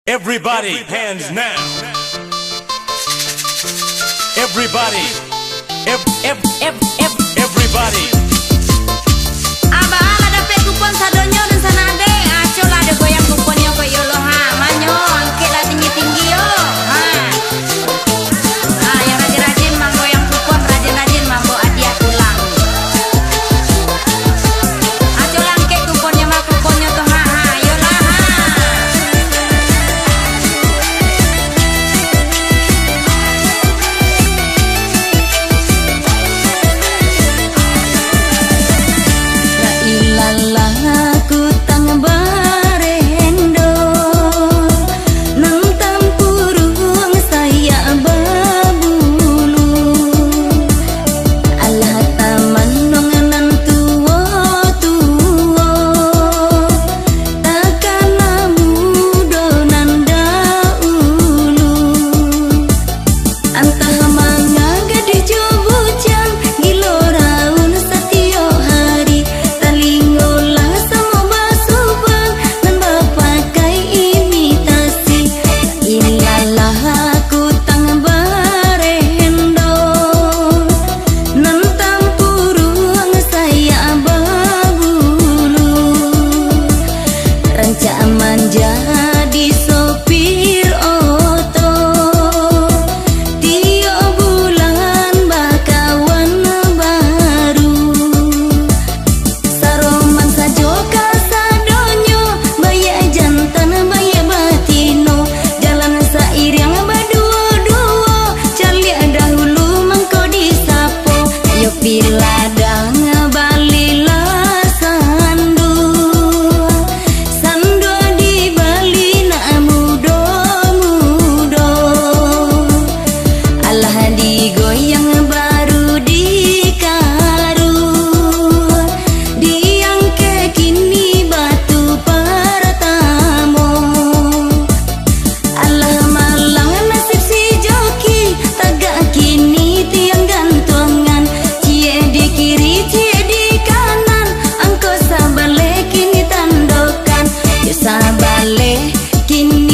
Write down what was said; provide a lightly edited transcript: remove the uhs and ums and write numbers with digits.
Everybody, hands now. Everybody, everybody. Abah ada pe kupon sadonyo dan sanade. Aco lah ada goyang kuponnya koyo lo ha. Manyo angke lah tinggi yo. Ha. Yang rajin-rajin mang goyang kupon, rajin-rajin mambo hadiah pulang. Aco lah angke kuponnya mah kuponnya tuh ha. Yo lah ha. Ilalah ku tang barendo nang tampurung saya babulu alah taman nonganan tuwo takana mudo nanda ulu antah manga gede jobujang giloraun satio hari talingolah sama basubang dan bapakai imitasi ilalah aku tang barendo nan tampurung saya babulu ranca menjadi sopir oto tio bulan bakawan baru saroman sajoka sadonyo baya jantan baya batino jalan sairing baduo-duo cali dahulu mangko disapo ayo piladang balilah sandu di bali nak mudo-mudo alah digoyang baru dikaru diangke kini batu pertamo alah malang nasib si joki tagak kini tiang gantungan cie di kiri cie di kanan angko sabale kini tandokan yo sabale kini